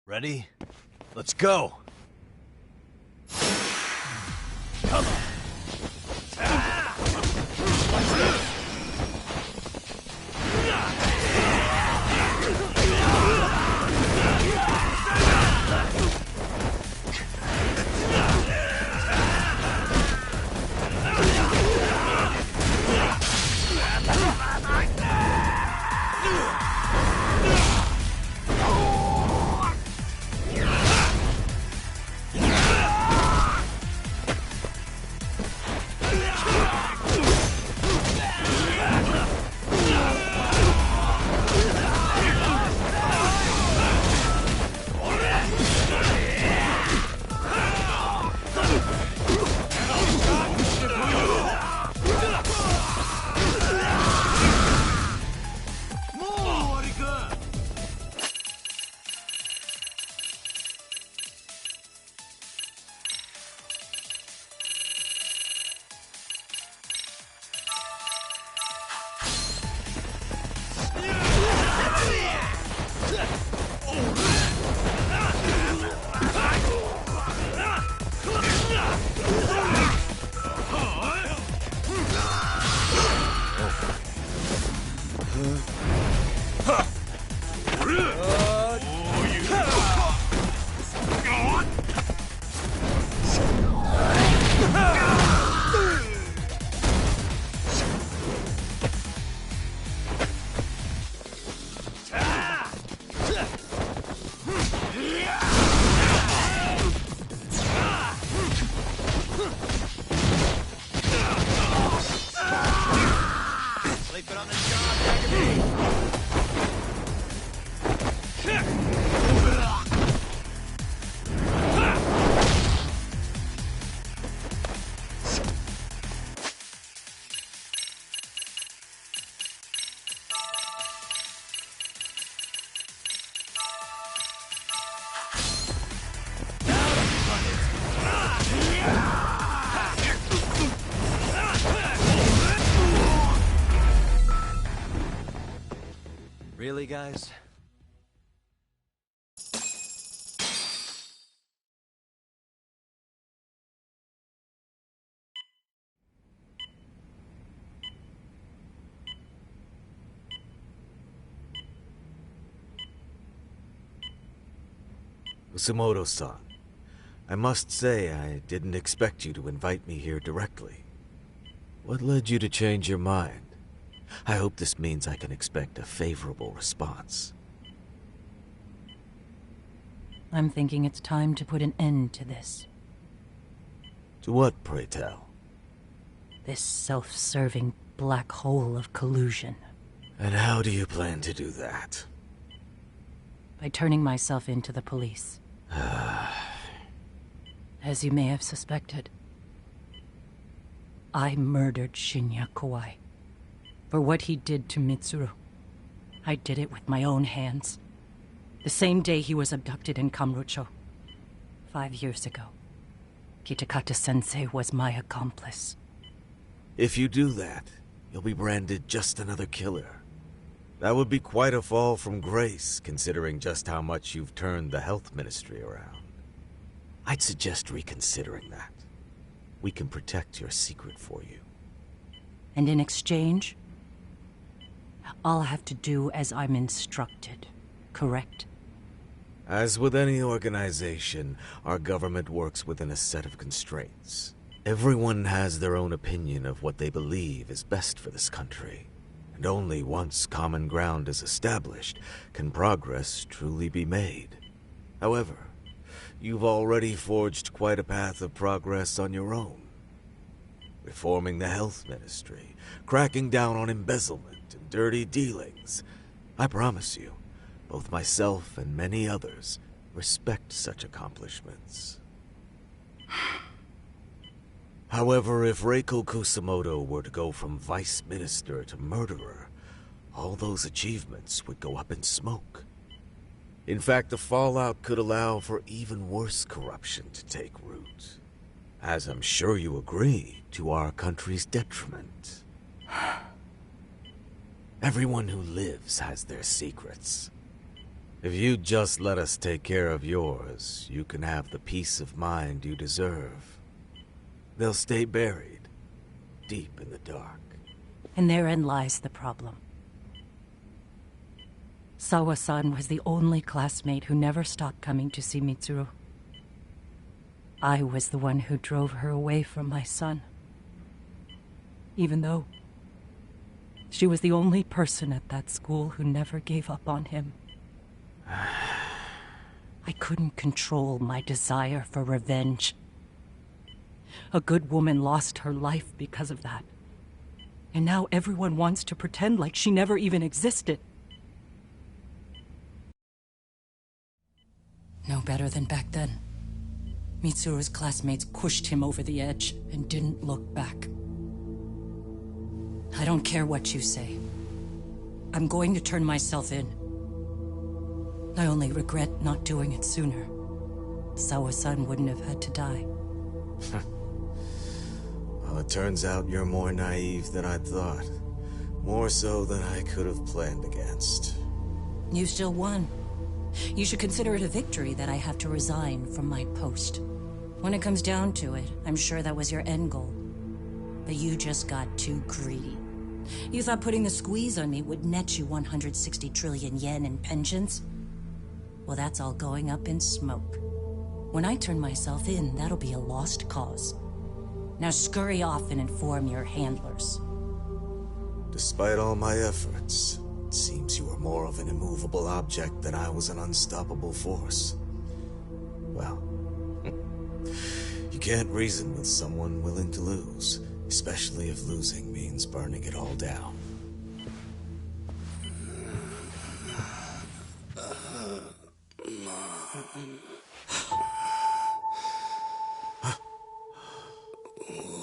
Ready? Let's go! Come on! Sleeping on the job, Really, guys? Kusumoto-san, I must say I didn't expect you to invite me here directly. What led you to change your mind? I hope this means I can expect a favorable response. I'm thinking it's time to put an end to this. To what, pray tell? This self-serving black hole of collusion. And how do you plan to do that? By turning myself into the police. As you may have suspected, I murdered Shinya Kawai. For what he did to Mitsuru. I did it with my own hands. The same day he was abducted in Kamurocho. 5 years ago. Kitakata-sensei was my accomplice. If you do that, you'll be branded just another killer. That would be quite a fall from grace, considering just how much you've turned the health ministry around. I'd suggest reconsidering that. We can protect your secret for you. And in exchange, I'll have to do as I'm instructed, correct? As with any organization, our government works within a set of constraints. Everyone has their own opinion of what they believe is best for this country. And only once common ground is established can progress truly be made. However, you've already forged quite a path of progress on your own. Reforming the health ministry, cracking down on embezzlement and dirty dealings. I promise you, both myself and many others respect such accomplishments. However, if Reiko Kusumoto were to go from vice minister to murderer, all those achievements would go up in smoke. In fact, the fallout could allow for even worse corruption to take root. As I'm sure you agree, to our country's detriment. Everyone who lives has their secrets. If you just let us take care of yours, you can have the peace of mind you deserve. They'll stay buried, deep in the dark. And therein lies the problem. Sawa-san was the only classmate who never stopped coming to see Mitsuru. I was the one who drove her away from my son. Even though she was the only person at that school who never gave up on him. I couldn't control my desire for revenge. A good woman lost her life because of that. And now everyone wants to pretend like she never even existed. No better than back then. Mitsuru's classmates pushed him over the edge and didn't look back. I don't care what you say. I'm going to turn myself in. I only regret not doing it sooner. Sawa-san wouldn't have had to die. Well, it turns out you're more naive than I thought. More so than I could have planned against. You still won. You should consider it a victory that I have to resign from my post. When it comes down to it, I'm sure that was your end goal. But you just got too greedy. You thought putting the squeeze on me would net you 160 trillion yen in pensions? Well, that's all going up in smoke. When I turn myself in, that'll be a lost cause. Now scurry off and inform your handlers. Despite all my efforts, it seems you were more of an immovable object than I was an unstoppable force. Well, you can't reason with someone willing to lose, especially if losing means burning it all down.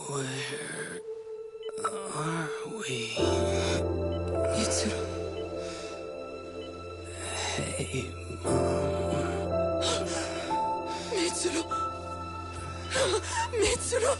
Where are we? Mitsuru. Hey, Mom. Mitsuru. Mitsuru.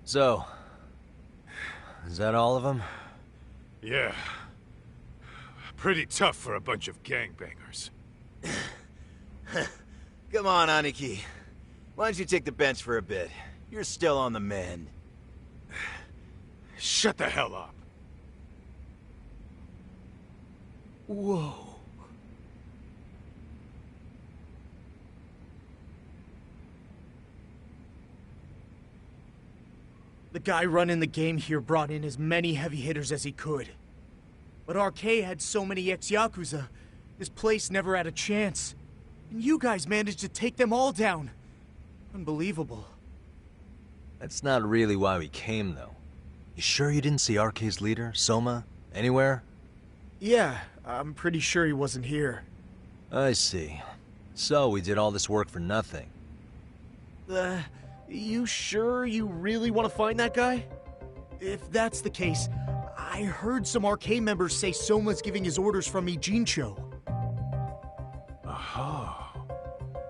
So, is that all of them? Yeah. Pretty tough for a bunch of gangbangers. Come on, Aniki. Why don't you take the bench for a bit? You're still on the mend. Shut the hell up. Whoa. The guy running the game here brought in as many heavy hitters as he could. But RK had so many ex-Yakuza, this place never had a chance. And you guys managed to take them all down. Unbelievable. That's not really why we came, though. You sure you didn't see RK's leader, Soma, anywhere? Yeah, I'm pretty sure he wasn't here. I see. So we did all this work for nothing. You sure you really want to find that guy? If that's the case, I heard some RK members say Soma's giving his orders from Ijincho. Aha.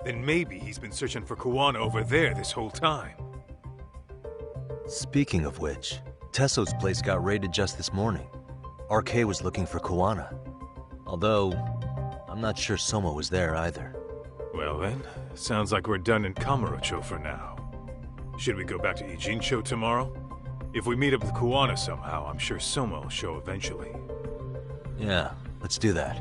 Then maybe he's been searching for Kuwana over there this whole time. Speaking of which, Tesso's place got raided just this morning. RK was looking for Kuwana. Although, I'm not sure Soma was there either. Well then, sounds like we're done in Kamurocho for now. Should we go back to Ijincho tomorrow? If we meet up with Kuwana somehow, I'm sure Soma will show eventually. Yeah, let's do that.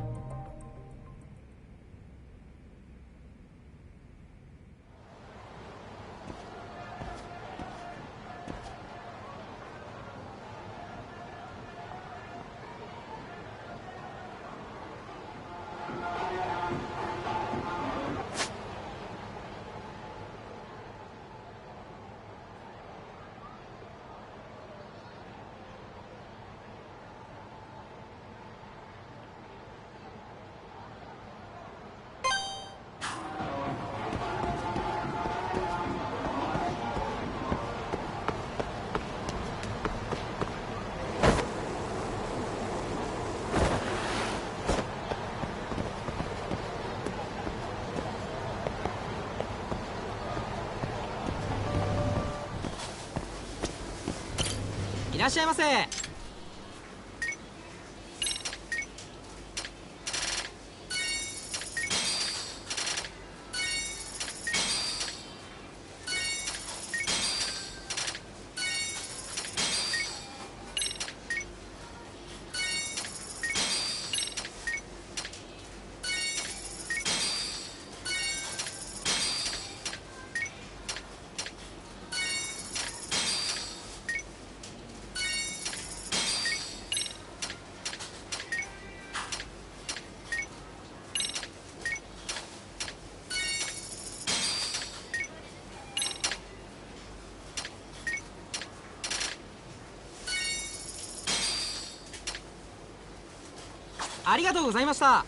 らっしゃいませ。ありがとうございました。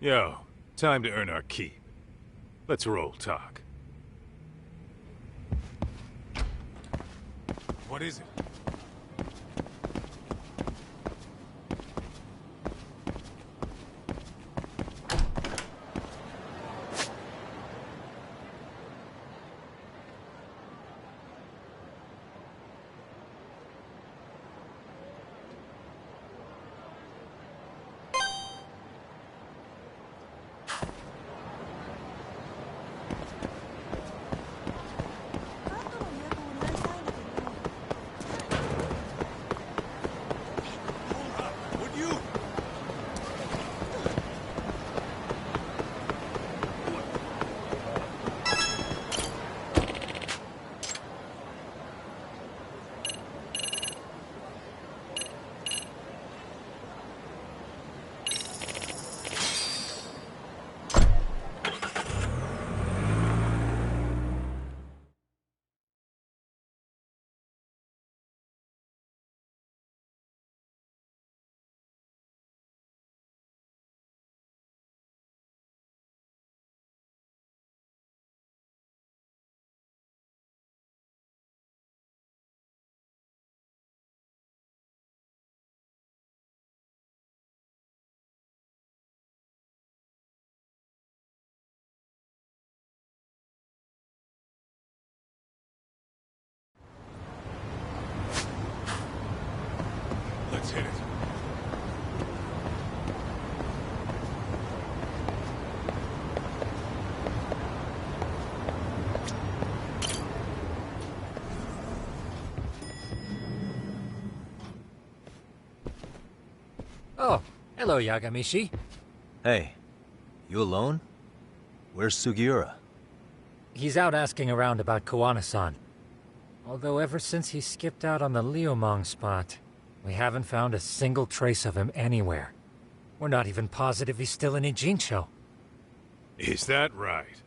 Yo, time to earn our keep. Let's roll talk. What is it? Let's hit it. Oh, hello, Yagamishi. Hey, You alone? Where's Sugiura? He's out asking around about Koana-san. Although ever since he skipped out on the Liumang spot, we haven't found a single trace of him anywhere. We're not even positive he's still in Ijincho. Is that right?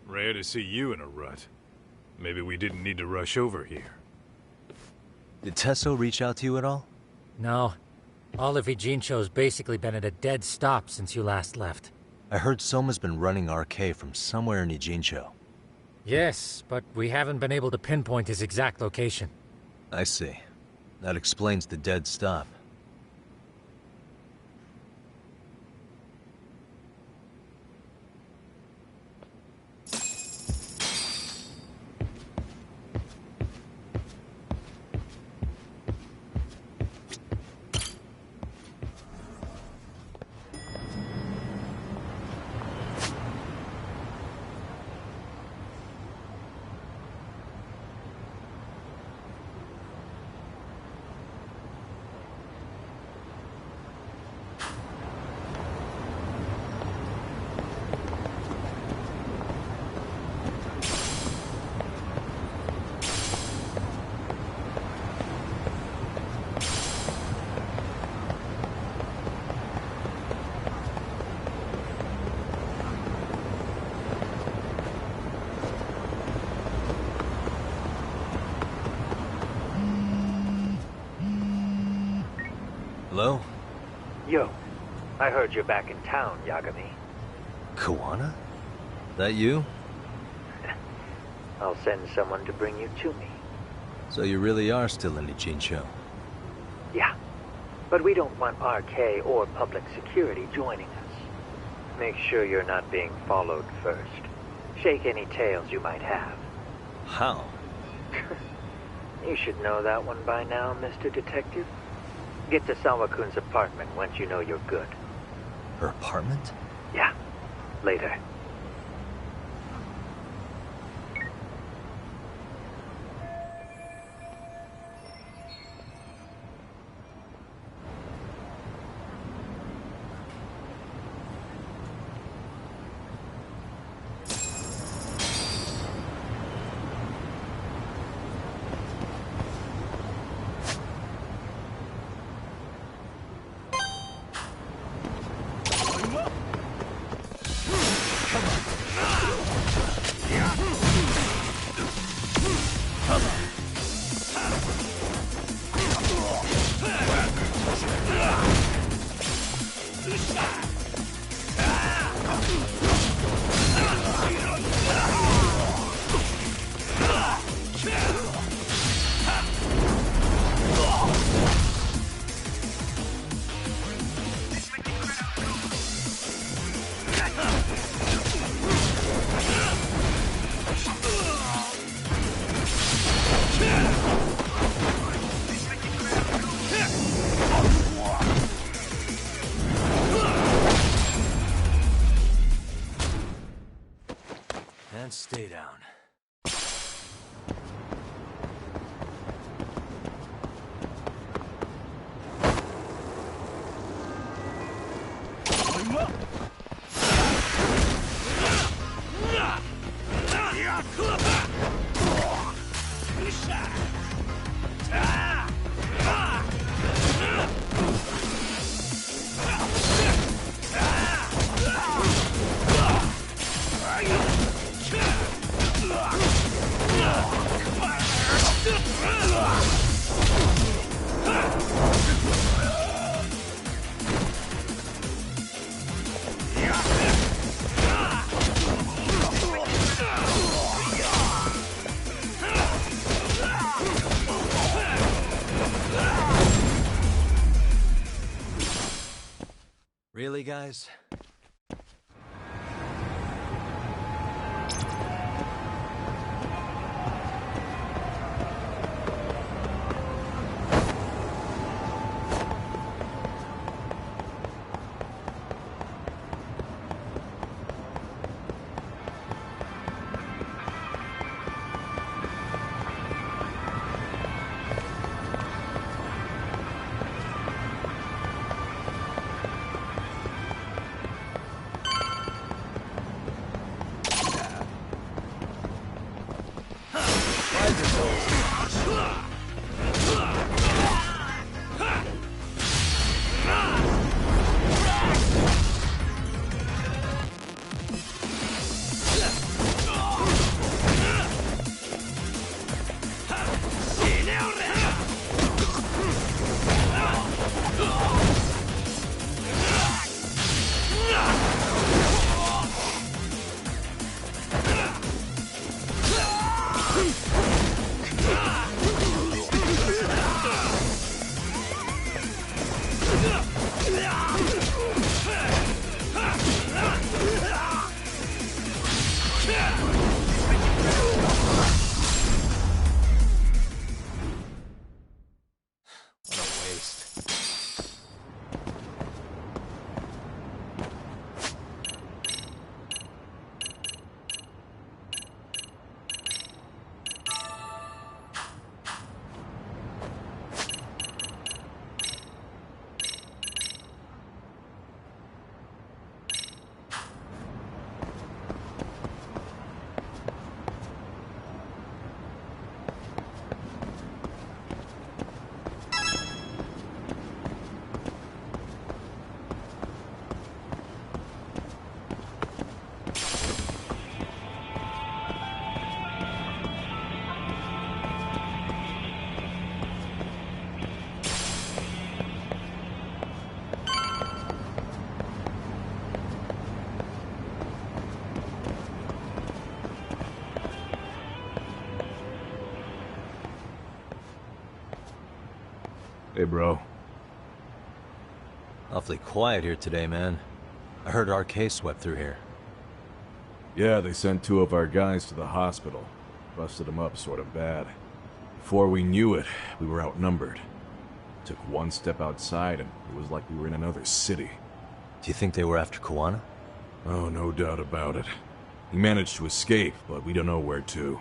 Rare to see you in a rut. Maybe we didn't need to rush over here. Did Tesso reach out to you at all? No. All of Ijincho's basically been at a dead stop since you last left. I heard Soma's been running RK from somewhere in Ijincho. Yes, but we haven't been able to pinpoint his exact location. I see. That explains the dead stop. Hello? Yo, I heard you're back in town, Yagami. Koana? That you? I'll send someone to bring you to me. So you really are still in Ijincho? Yeah, but we don't want RK or public security joining us. Make sure you're not being followed first. Shake any tails you might have. How? You should know that one by now, Mr. Detective. Get to Sawa-kun's apartment once you know you're good. Her apartment? Yeah, later. And stay down. Really, guys? Hey, bro. Awfully quiet here today, man. I heard RK swept through here. Yeah, they sent 2 of our guys to the hospital. Busted them up sort of bad. Before we knew it, we were outnumbered. Took one step outside and it was like we were in another city. Do you think they were after Kuwana? Oh, no doubt about it. He managed to escape, but we don't know where to.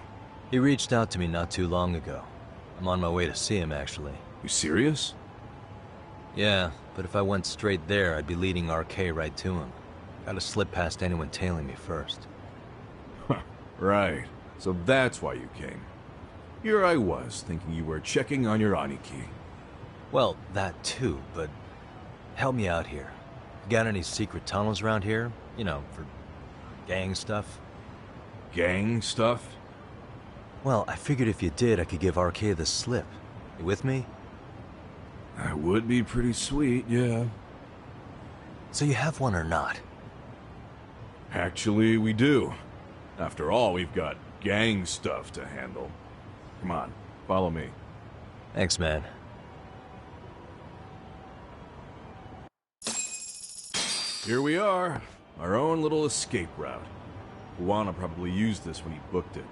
He reached out to me not too long ago. I'm on my way to see him, actually. You serious? Yeah, but if I went straight there, I'd be leading RK right to him. Gotta slip past anyone tailing me first. Right. So that's why you came. Here I was, thinking you were checking on your Aniki. Well, that too, but help me out here. Got any secret tunnels around here? You know, for gang stuff? Gang stuff? Well, I figured if you did, I could give RK the slip. You with me? That would be pretty sweet, yeah. So you have one or not? Actually, we do. After all, we've got gang stuff to handle. Come on, follow me. Thanks, man. Here we are. Our own little escape route. Kuwana probably used this when he booked it.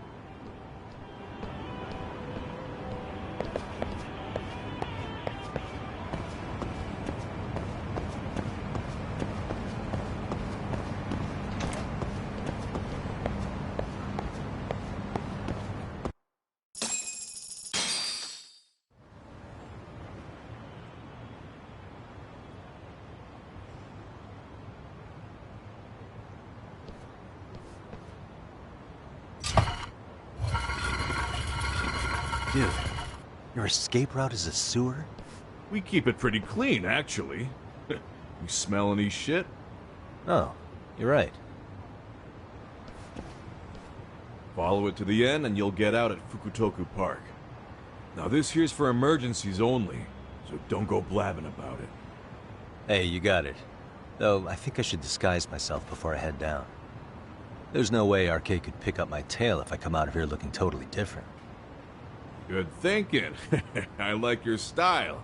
Dude, your escape route is a sewer? We keep it pretty clean, actually. You smell any shit? Oh, you're right. Follow it to the end and you'll get out at Fukutoku Park. Now this here's for emergencies only, so don't go blabbing about it. Hey, you got it. Though, I think I should disguise myself before I head down. There's no way RK could pick up my tail if I come out of here looking totally different. Good thinking. I like your style.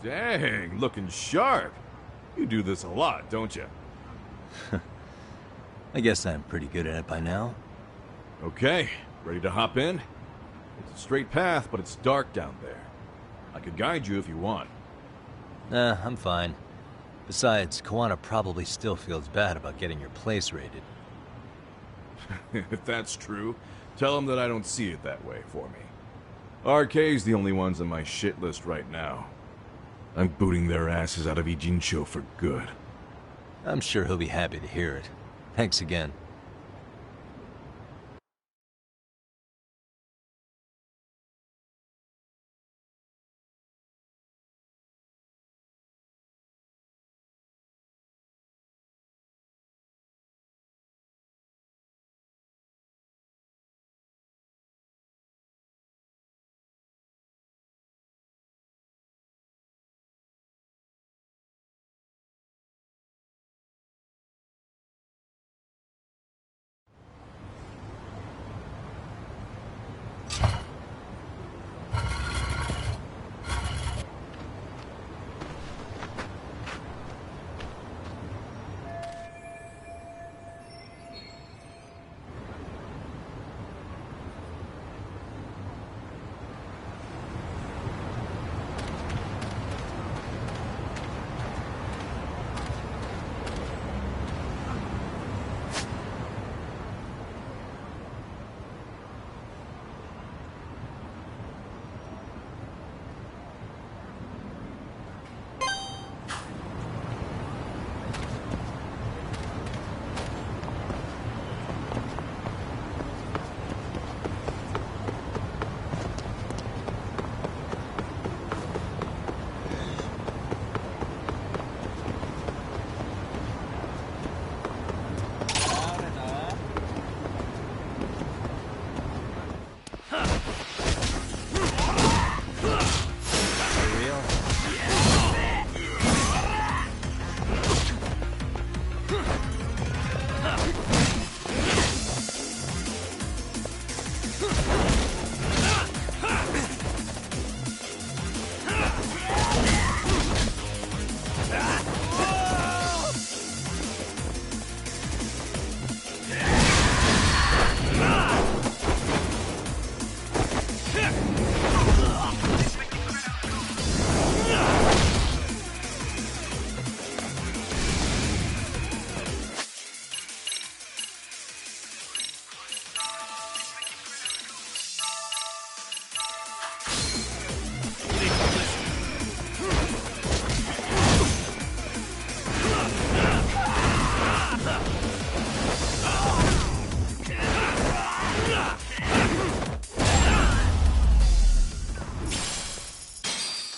Dang, looking sharp. You do this a lot, don't you? I guess I'm pretty good at it by now. Okay, ready to hop in? It's a straight path, but it's dark down there. I could guide you if you want. Nah, I'm fine. Besides, Kuwana probably still feels bad about getting your place raided. If that's true, tell him that I don't see it that way for me. RK's the only ones on my shit list right now. I'm booting their asses out of Ijincho for good. I'm sure he'll be happy to hear it. Thanks again.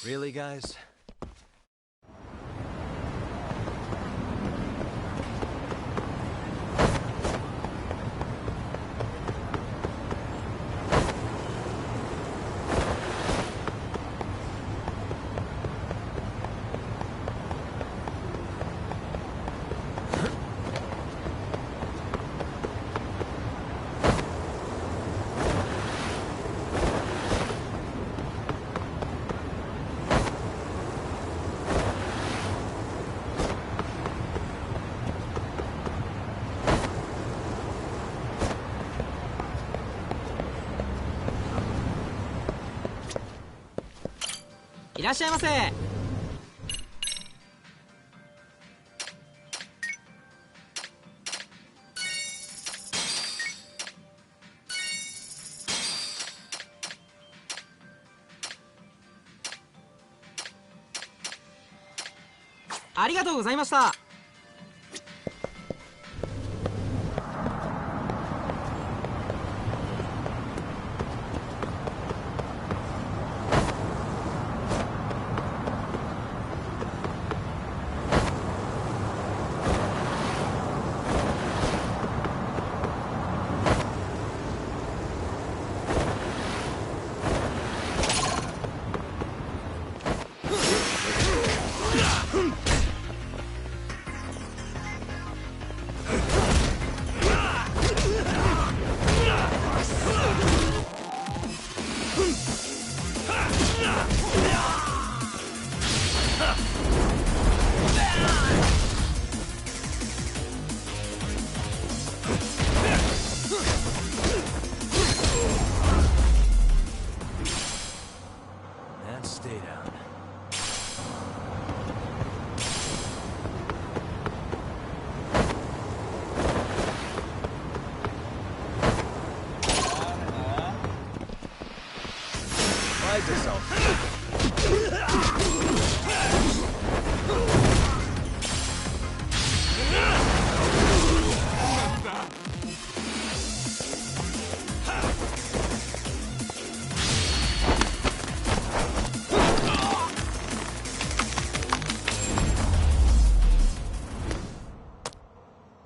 Really, guys?いらっしゃいませ。ありがとうございました。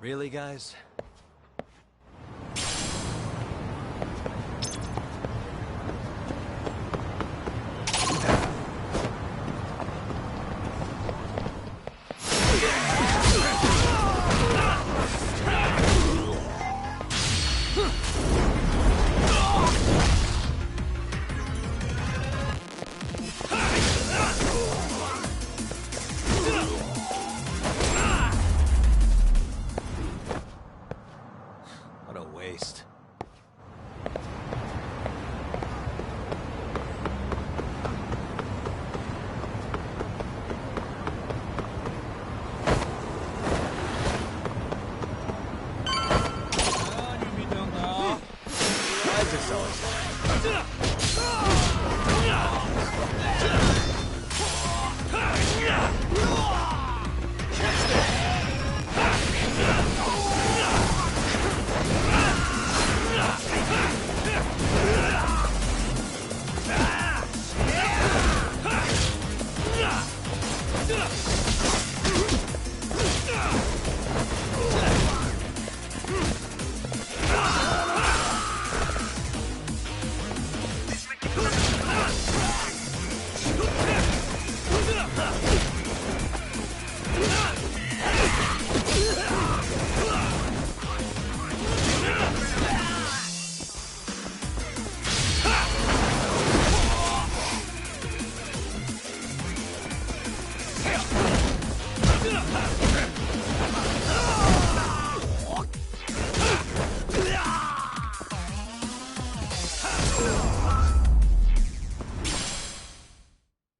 Really, guys? What a waste.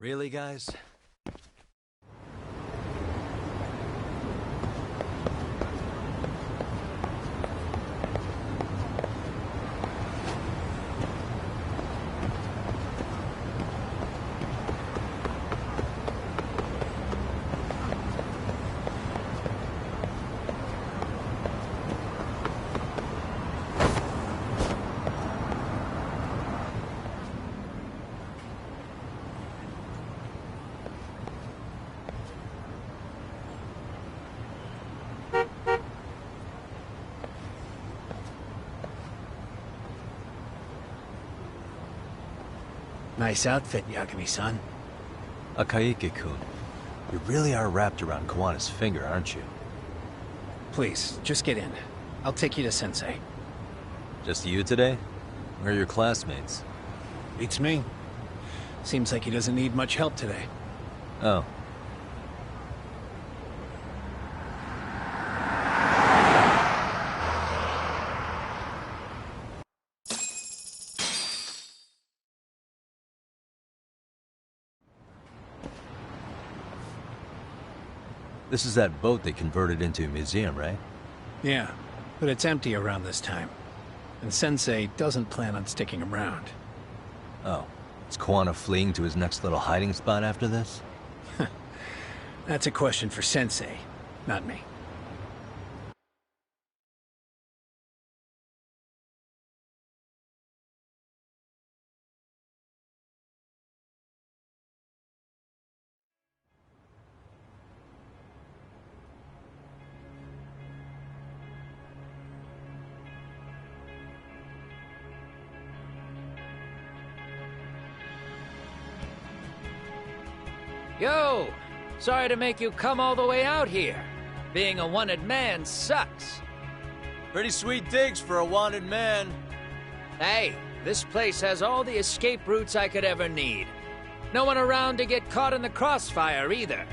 Really, guys? Nice outfit, Yagami-san. Akaike-kun, you really are wrapped around Kawana's finger, aren't you? Please, just get in. I'll take you to Sensei. Just you today? Where are your classmates? Beats me. Seems like he doesn't need much help today. Oh. This is that boat they converted into a museum, right? Yeah, but it's empty around this time. And Sensei doesn't plan on sticking around. Oh. Is Kawana fleeing to his next little hiding spot after this? That's a question for Sensei, not me. Yo! Sorry to make you come all the way out here. Being a wanted man sucks. Pretty sweet digs for a wanted man. Hey, this place has all the escape routes I could ever need. No one around to get caught in the crossfire either.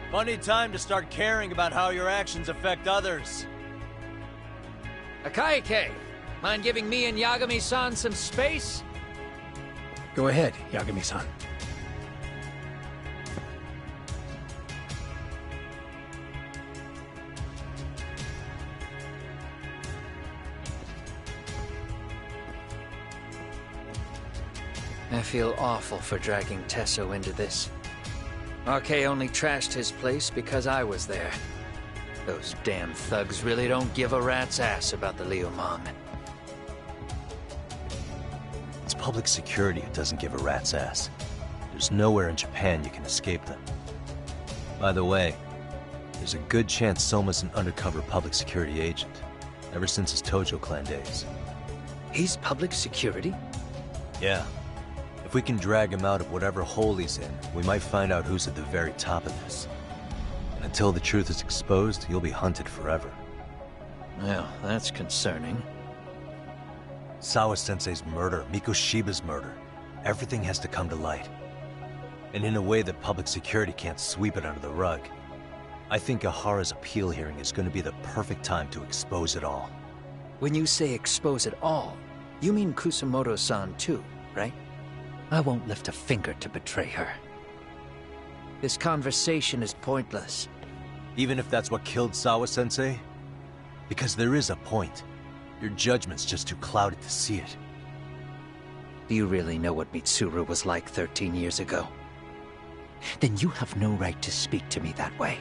Funny time to start caring about how your actions affect others. Akaike, mind giving me and Yagami-san some space? Go ahead, Yagami-san. I feel awful for dragging Tesso into this. RK only trashed his place because I was there. Those damn thugs really don't give a rat's ass about the Liumang. It's public security who doesn't give a rat's ass. There's nowhere in Japan you can escape them. By the way, there's a good chance Soma's an undercover public security agent, ever since his Tojo clan days. He's public security? Yeah. If we can drag him out of whatever hole he's in, we might find out who's at the very top of this. And until the truth is exposed, he'll be hunted forever. Well, that's concerning. Sawa-sensei's murder, Mikoshiba's murder. Everything has to come to light. And in a way that public security can't sweep it under the rug. I think Ahara's appeal hearing is going to be the perfect time to expose it all. When you say expose it all, you mean Kusamoto-san too, right? I won't lift a finger to betray her. This conversation is pointless. Even if that's what killed Sawa-sensei? Because there is a point. Your judgment's just too clouded to see it. Do you really know what Mitsuru was like 13 years ago? Then you have no right to speak to me that way.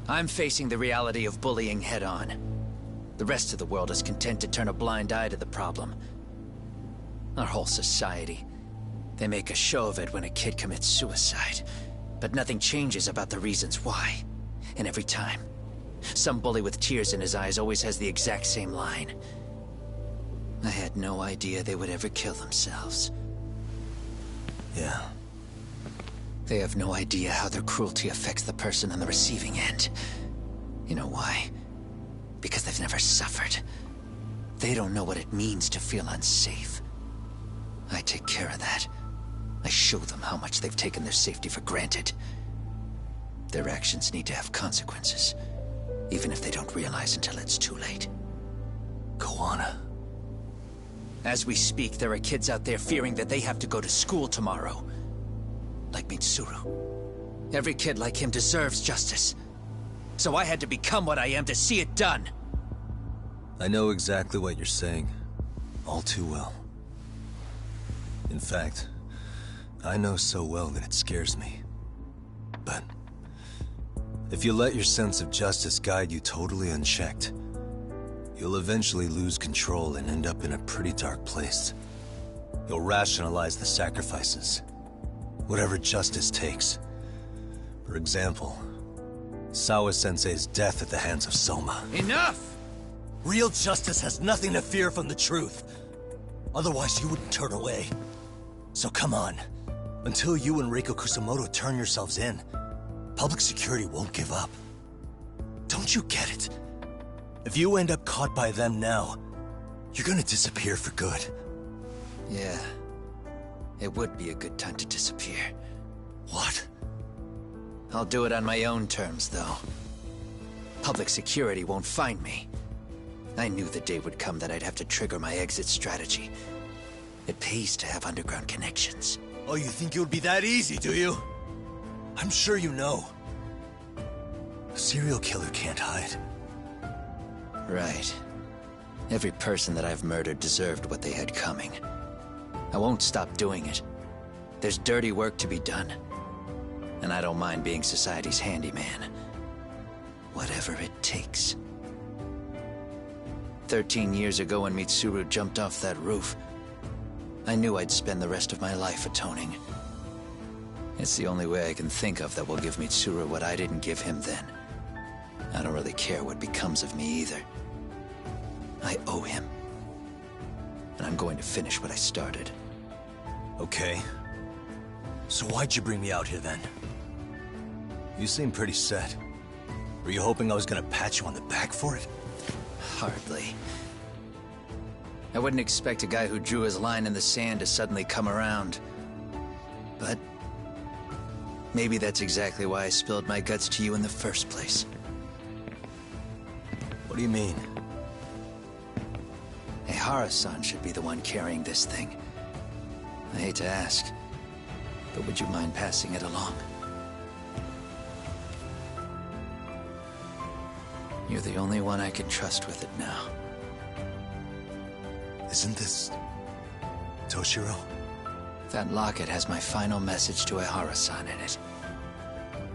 I'm facing the reality of bullying head-on. The rest of the world is content to turn a blind eye to the problem. Our whole society. They make a show of it when a kid commits suicide. But nothing changes about the reasons why. And every time, some bully with tears in his eyes always has the exact same line. I had no idea they would ever kill themselves. Yeah. They have no idea how their cruelty affects the person on the receiving end. You know why? Because they've never suffered. They don't know what it means to feel unsafe. I take care of that. I show them how much they've taken their safety for granted. Their actions need to have consequences, even if they don't realize until it's too late. Kawana. As we speak, there are kids out there fearing that they have to go to school tomorrow. Like Mitsuru. Every kid like him deserves justice. So I had to become what I am to see it done. I know exactly what you're saying. All too well. In fact, I know so well that it scares me. But if you let your sense of justice guide you totally unchecked, you'll eventually lose control and end up in a pretty dark place. You'll rationalize the sacrifices. Whatever justice takes. For example, Sawa-sensei's death at the hands of Soma. Enough! Real justice has nothing to fear from the truth. Otherwise, you wouldn't turn away. So come on. Until you and Reiko Kusamoto turn yourselves in, public security won't give up. Don't you get it? If you end up caught by them now, you're gonna disappear for good. Yeah. It would be a good time to disappear. What? I'll do it on my own terms, though. Public security won't find me. I knew the day would come that I'd have to trigger my exit strategy. It pays to have underground connections. Oh, you think it would be that easy, do you? I'm sure you know. A serial killer can't hide. Right. Every person that I've murdered deserved what they had coming. I won't stop doing it. There's dirty work to be done. And I don't mind being society's handyman. Whatever it takes. 13 years ago when Mitsuru jumped off that roof, I knew I'd spend the rest of my life atoning. It's the only way I can think of that will give Mitsuru what I didn't give him then. I don't really care what becomes of me either. I owe him. And I'm going to finish what I started. Okay. So why'd you bring me out here then? You seem pretty set. Were you hoping I was gonna pat you on the back for it? Hardly. I wouldn't expect a guy who drew his line in the sand to suddenly come around. But maybe that's exactly why I spilled my guts to you in the first place. What do you mean? Ehara-san should be the one carrying this thing. I hate to ask, but would you mind passing it along? You're the only one I can trust with it now. Isn't this... Toshiro? That locket has my final message to Ehara-san in it.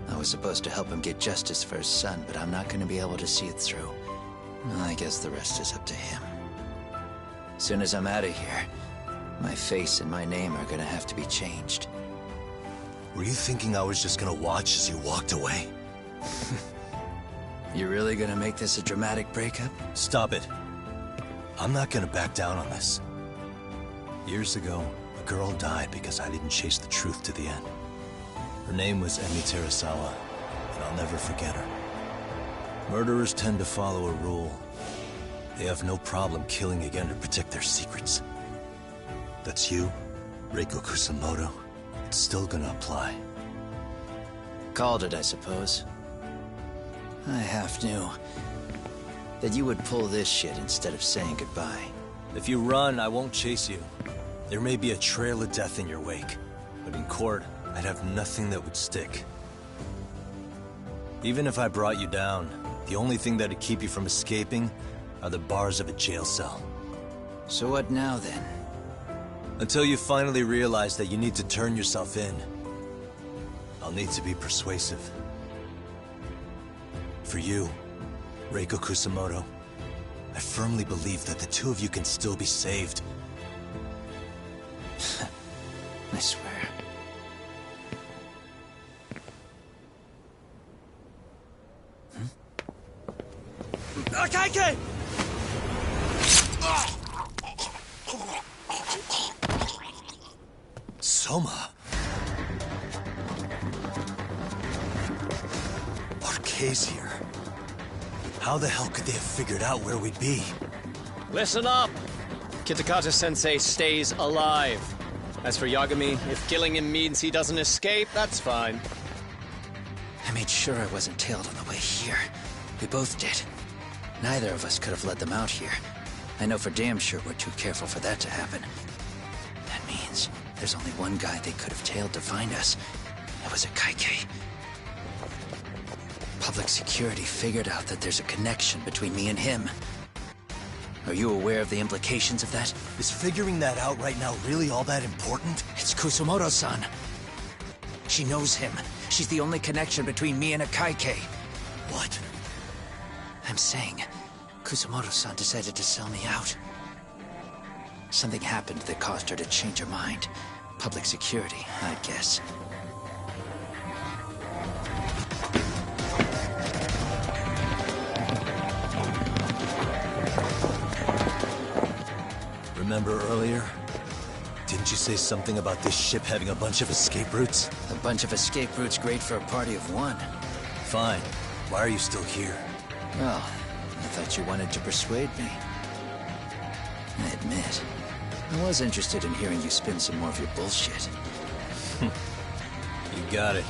I was supposed to help him get justice for his son, but I'm not going to be able to see it through. I guess the rest is up to him. Soon as I'm out of here, my face and my name are gonna have to be changed. Were you thinking I was just gonna watch as you walked away? You really gonna make this a dramatic breakup? Stop it. I'm not gonna back down on this. Years ago, a girl died because I didn't chase the truth to the end. Her name was Emi Terasawa, and I'll never forget her. Murderers tend to follow a rule. They have no problem killing again to protect their secrets. That's you, Reiko Kusamoto. It's still gonna apply. Called it, I suppose. I half knew that you would pull this shit instead of saying goodbye. If you run, I won't chase you. There may be a trail of death in your wake, but in court, I'd have nothing that would stick. Even if I brought you down, the only thing that'd keep you from escaping are the bars of a jail cell. So what now, then? Until you finally realize that you need to turn yourself in, I'll need to be persuasive. For you, Reiko Kusamoto, I firmly believe that the two of you can still be saved. I swear. Akaike! Soma. Arcay's here. How the hell could they have figured out where we'd be? Listen up! Kitakata-sensei stays alive. As for Yagami, if killing him means he doesn't escape, that's fine. I made sure I wasn't tailed on the way here. We both did. Neither of us could have led them out here. I know for damn sure we're too careful for that to happen. That means there's only one guy they could have tailed to find us. It was Akaike. Public security figured out that there's a connection between me and him. Are you aware of the implications of that? Is figuring that out right now really all that important? It's Kusamoto-san. She knows him. She's the only connection between me and Akaike. What? I'm saying, Kusamoto-san decided to sell me out. Something happened that caused her to change her mind. Public security, I'd guess. Remember earlier? Didn't you say something about this ship having a bunch of escape routes? A bunch of escape routes great for a party of one. Fine. Why are you still here? Well, I thought you wanted to persuade me. I admit, I was interested in hearing you spin some more of your bullshit. You got it.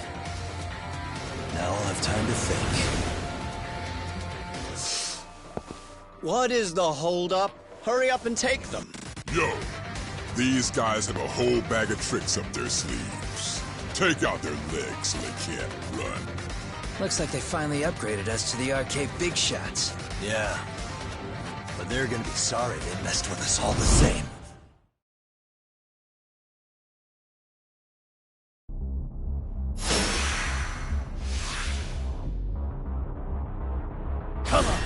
Now I'll have time to think. What is the holdup? Hurry up and take them. Yo, these guys have a whole bag of tricks up their sleeves. Take out their legs so they can't run. Looks like they finally upgraded us to the arcade big shots. Yeah. But they're gonna be sorry they messed with us all the same. Come on!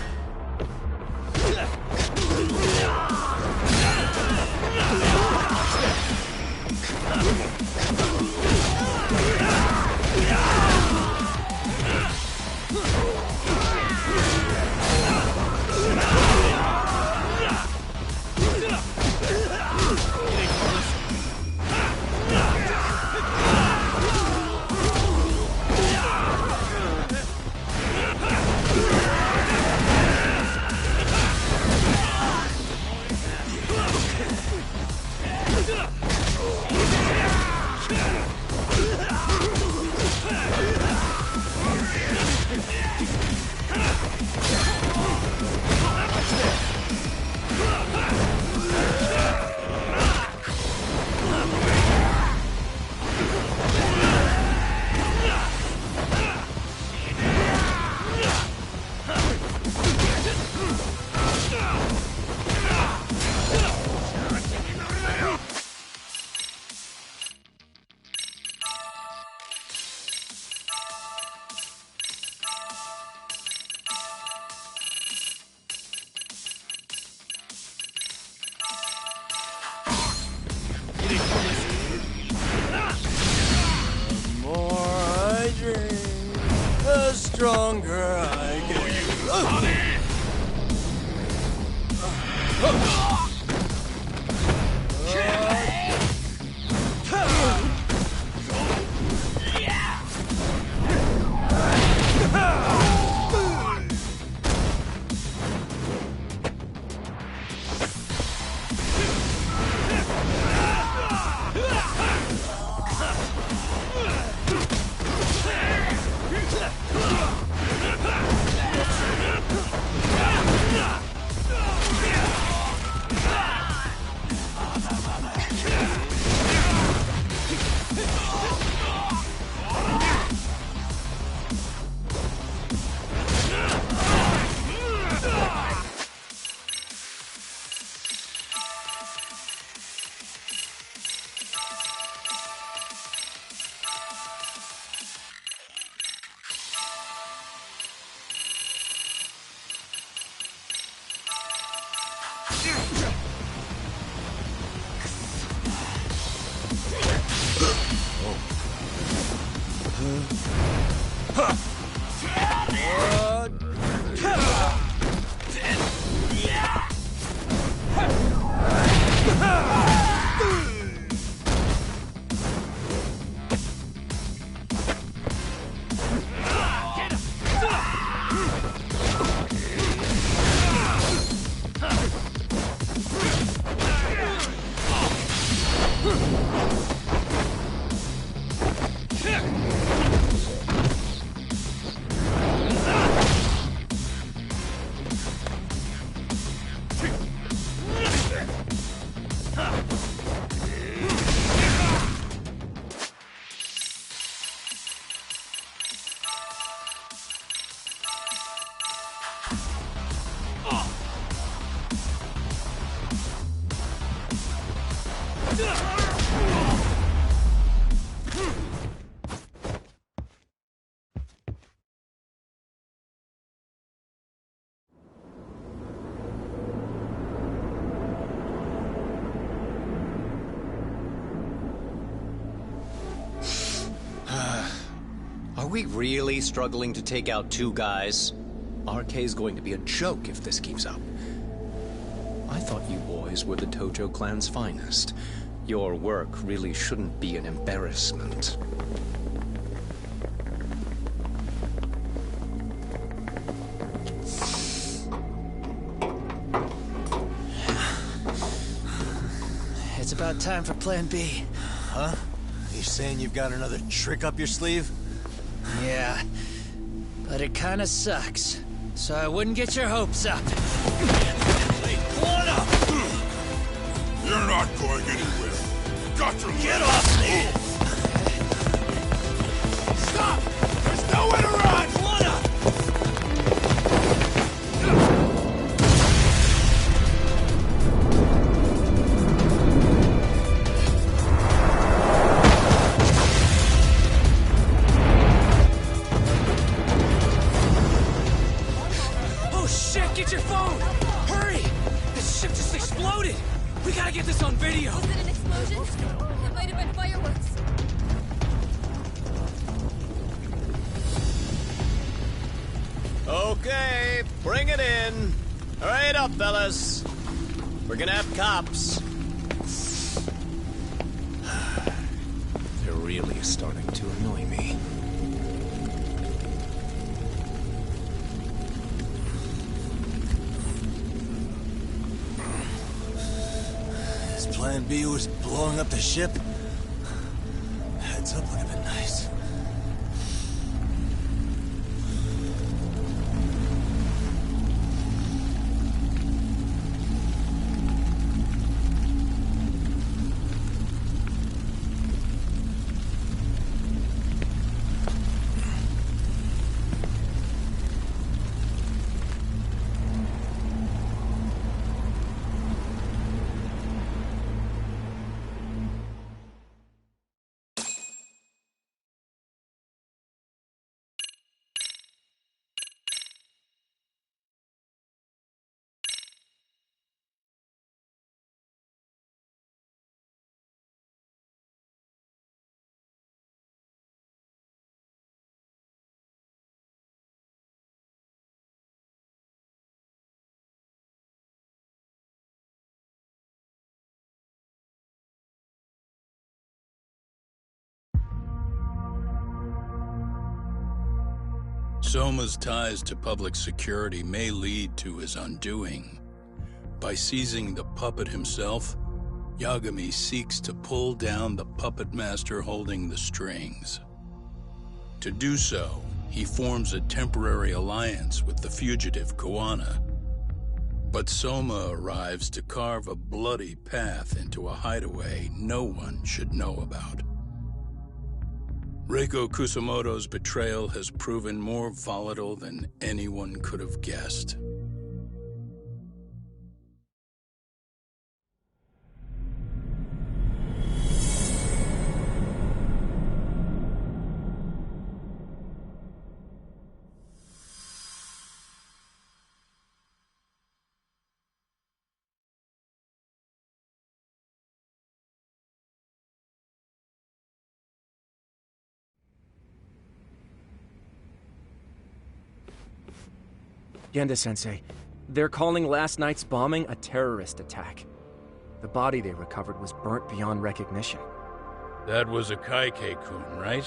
Stronger I get. Are we really struggling to take out two guys? RK's going to be a joke if this keeps up. I thought you boys were the Tojo clan's finest. Your work really shouldn't be an embarrassment. It's about time for Plan B. Huh? You saying you've got another trick up your sleeve? Yeah, but it kinda sucks. So I wouldn't get your hopes up. You're not going anywhere. Got your Get off me! Stop! There's nowhere to run! Oh shit, get your phone! Hurry! This ship just exploded! We gotta get this on video! Was it an explosion? It might have been fireworks. Okay, bring it in. Hurry it up, fellas. We're gonna have cops. They're really starting to annoy me. His plan B was blowing up the ship? Heads up would have been nice. Soma's ties to public security may lead to his undoing. By seizing the puppet himself, Yagami seeks to pull down the puppet master holding the strings. To do so, he forms a temporary alliance with the fugitive Koana. But Soma arrives to carve a bloody path into a hideaway no one should know about. Reiko Kusamoto's betrayal has proven more volatile than anyone could have guessed. Genda-sensei, they're calling last night's bombing a terrorist attack. The body they recovered was burnt beyond recognition. That was a Kaike-kun, right?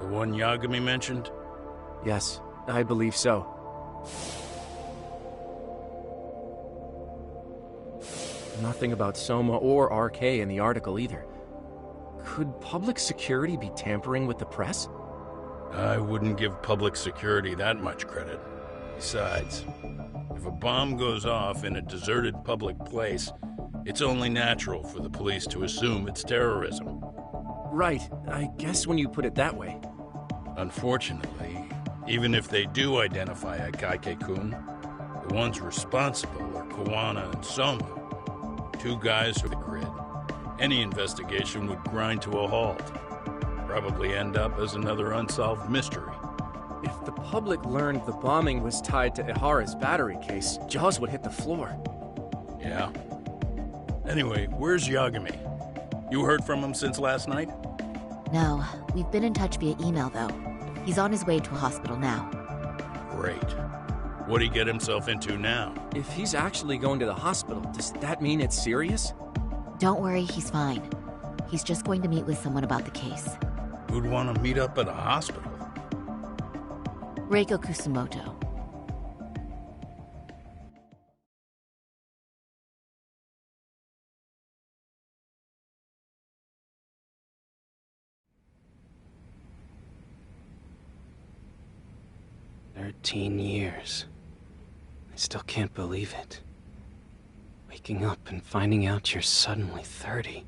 The one Yagami mentioned? Yes, I believe so. Nothing about Soma or RK in the article either. Could public security be tampering with the press? I wouldn't give public security that much credit. Besides, if a bomb goes off in a deserted public place, it's only natural for the police to assume it's terrorism. Right, I guess when you put it that way. Unfortunately, even if they do identify a Kaike-kun, the ones responsible are Koana and Soma. Two guys for the grid. Any investigation would grind to a halt. Probably end up as another unsolved mystery. If the public learned the bombing was tied to Ihara's battery case, jaws would hit the floor. Yeah. Anyway, where's Yagami? You heard from him since last night? No, we've been in touch via email, though. He's on his way to a hospital now. Great. What'd he get himself into now? If he's actually going to the hospital, does that mean it's serious? Don't worry, he's fine. He's just going to meet with someone about the case. Who'd want to meet up at a hospital? Reiko Kusumoto. Years. I still can't believe it. Waking up and finding out you're suddenly 30.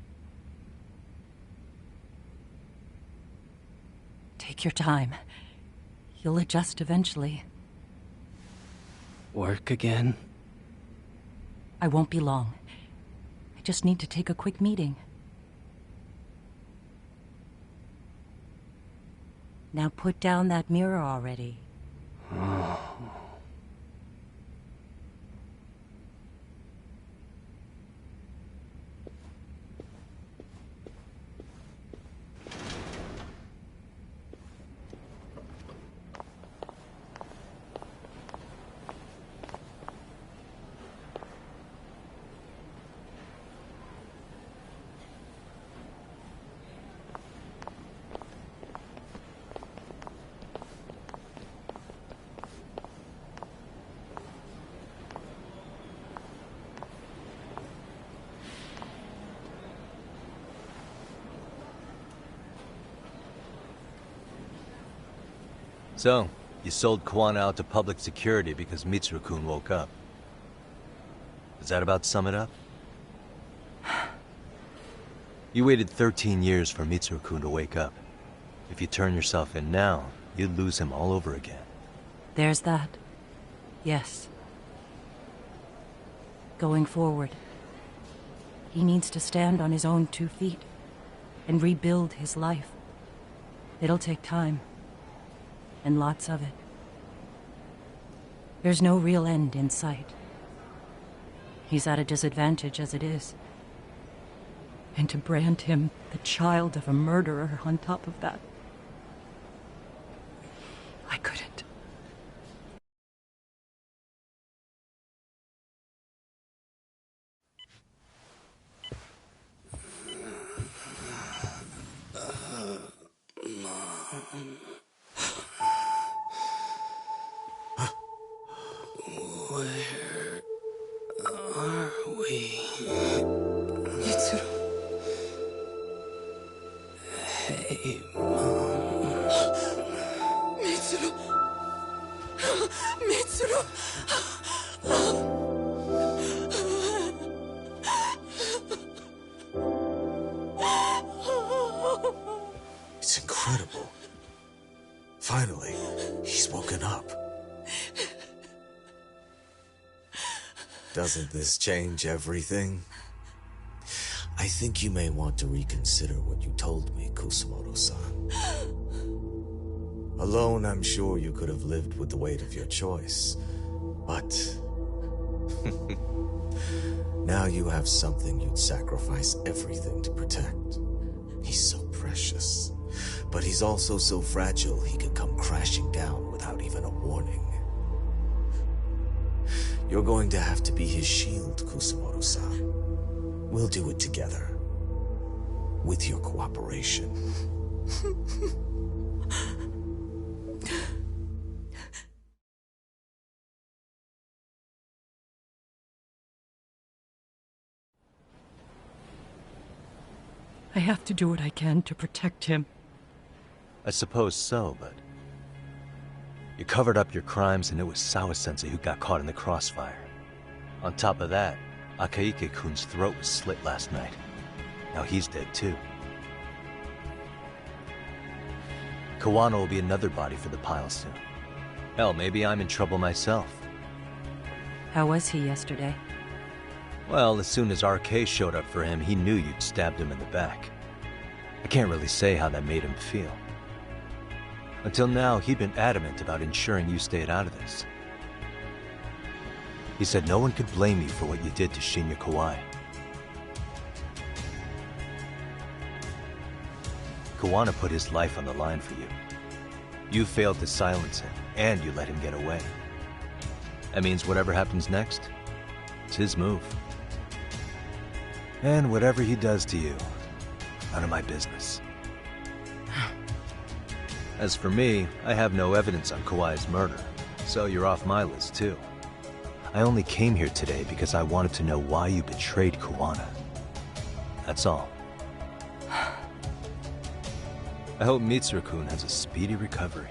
Take your time. You'll adjust eventually. Work again? I won't be long. I just need to take a quick meeting. Now put down that mirror already. Oh. So, you sold Kuwana out to public security because Mitsuru-kun woke up. Does that about sum it up? You waited 13 years for Mitsuru-kun to wake up. If you turn yourself in now, you'd lose him all over again. There's that. Yes. Going forward, he needs to stand on his own 2 feet and rebuild his life. It'll take time. And lots of it. There's no real end in sight. He's at a disadvantage as it is. And to brand him the child of a murderer on top of that, I couldn't. Where are we? Mitsuru. Hey, Mom. Mitsuru. Mitsuru. It's incredible. Finally, he's woken up. Doesn't this change everything? I think you may want to reconsider what you told me, Kusumoto-san. Alone, I'm sure you could have lived with the weight of your choice. But... now you have something you'd sacrifice everything to protect. He's so precious. But he's also so fragile he could come crashing down without even a warning. You're going to have to be his shield, Kusumoto-san. We'll do it together. With your cooperation. I have to do what I can to protect him. I suppose so, but... you covered up your crimes and it was Sawa-sensei who got caught in the crossfire. On top of that, Akaike-kun's throat was slit last night. Now he's dead too. Kuwana will be another body for the pile soon. Hell, maybe I'm in trouble myself. How was he yesterday? Well, as soon as RK showed up for him, he knew you'd stabbed him in the back. I can't really say how that made him feel. Until now, he'd been adamant about ensuring you stayed out of this. He said no one could blame you for what you did to Shinya Kawai. Kuwana put his life on the line for you. You failed to silence him, and you let him get away. That means whatever happens next, it's his move. And whatever he does to you, none of my business. As for me, I have no evidence on Kawai's murder, so you're off my list too. I only came here today because I wanted to know why you betrayed Kuwana. That's all. I hope Mitsuru-kun has a speedy recovery.